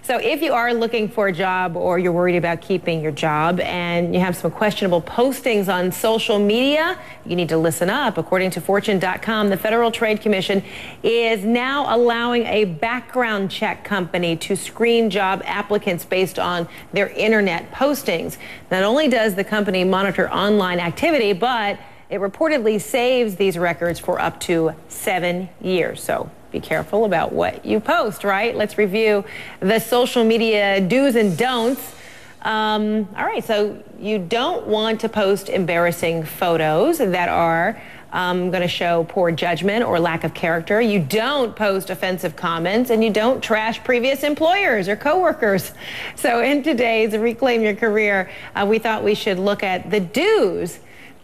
So if you are looking for a job or you're worried about keeping your job and you have some questionable postings on social media, you need to listen up. According to Fortune.com, the Federal Trade Commission is now allowing a background check company to screen job applicants based on their internet postings. Not only does the company monitor online activity, but it reportedly saves these records for up to 7 years. So be careful about what you post, right? Let's review the social media do's and don'ts. All right, so you don't want to post embarrassing photos that are going to show poor judgment or lack of character. You don't post offensive comments, and you don't trash previous employers or coworkers. So in today's Reclaim Your Career, we thought we should look at the do's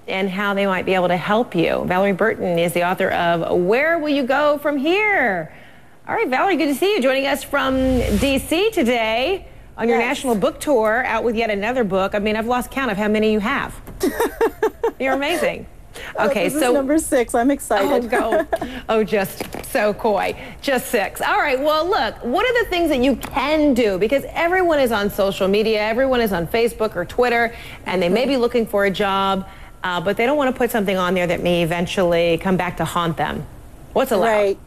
and how they might be able to help you. Valorie Burton is the author of Where Will You Go From Here? All right, Valorie, good to see you. Joining us from D.C. today on your national book tour, out with yet another book. I mean, I've lost count of how many you have. You're amazing. Okay, this is number 6. I'm excited. Oh, just so coy. Just 6. All right, well, look, what are the things that you can do? Because everyone is on social media, everyone is on Facebook or Twitter, and they may be looking for a job, but they don't want to put something on there that may eventually come back to haunt them. What's allowed? Right.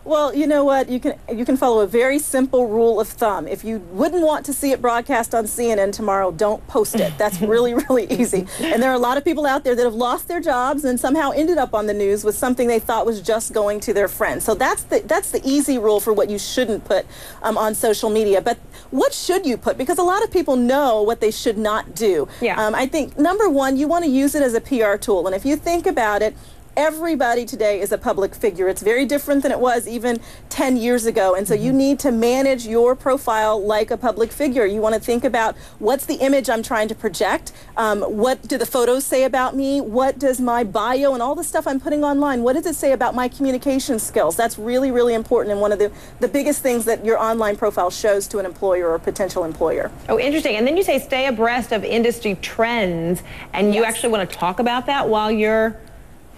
Well, you know what? You can follow a very simple rule of thumb. If you wouldn't want to see it broadcast on CNN tomorrow, don't post it. That's really, really easy. And there are a lot of people out there that have lost their jobs and somehow ended up on the news with something they thought was just going to their friends. So that's the easy rule for what you shouldn't put on social media. But what should you put? Because a lot of people know what they should not do. Yeah. I think, number one, you want to use it as a PR tool. And if you think about it, everybody today is a public figure. It's very different than it was even 10 years ago. And so you need to manage your profile like a public figure. You want to think about, what's the image I'm trying to project? What do the photos say about me? What does my bio and all the stuff I'm putting online, what does it say about my communication skills? That's really, really important, and one of the biggest things that your online profile shows to an employer or potential employer. Oh, interesting. And then you say stay abreast of industry trends, and you actually want to talk about that while you're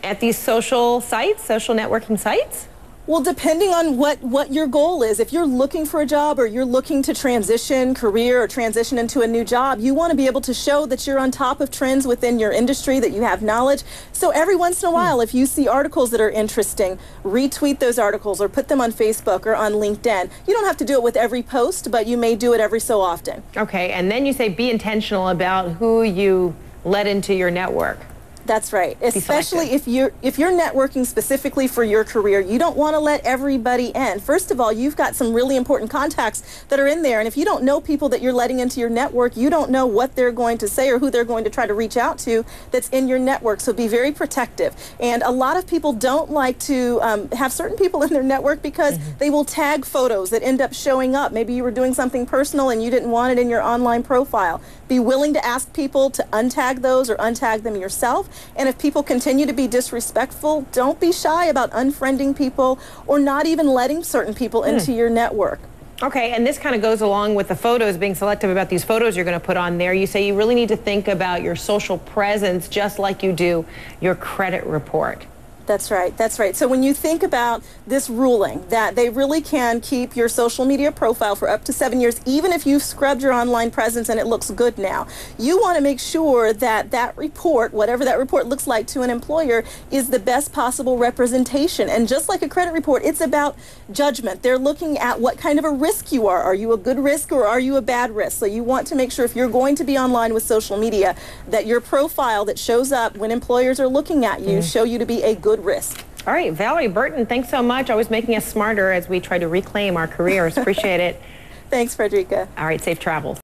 at these social sites, social networking sites? Well, depending on what your goal is. If you're looking for a job or you're looking to transition career or transition into a new job, you want to be able to show that you're on top of trends within your industry, that you have knowledge. So every once in a while, if you see articles that are interesting, retweet those articles or put them on Facebook or on LinkedIn. You don't have to do it with every post, but you may do it every so often. Okay, and then you say be intentional about who you let into your network. That's right. Especially if you're networking specifically for your career, you don't want to let everybody in. First of all, you've got some really important contacts that are in there, and if you don't know people that you're letting into your network, you don't know what they're going to say or who they're going to try to reach out to that's in your network. So be very protective. And a lot of people don't like to have certain people in their network because they will tag photos that end up showing up. Maybe you were doing something personal and you didn't want it in your online profile. Be willing to ask people to untag those or untag them yourself. And if people continue to be disrespectful, don't be shy about unfriending people or not even letting certain people into your network. Okay, and this kind of goes along with the photos, being selective about these photos you're going to put on there. You say you really need to think about your social presence just like you do your credit report. That's right. That's right. So when you think about this ruling that they really can keep your social media profile for up to 7 years, even if you've scrubbed your online presence and it looks good now, you want to make sure that that report, whatever that report looks like to an employer, is the best possible representation. And just like a credit report, it's about judgment. They're looking at what kind of a risk you are. Are you a good risk or are you a bad risk? So you want to make sure, if you're going to be online with social media, that your profile that shows up when employers are looking at you show you to be a good risk. All right, Valorie Burton, thanks so much. Always making us smarter as we try to reclaim our careers. Appreciate it. Thanks, Frederica. All right, safe travels.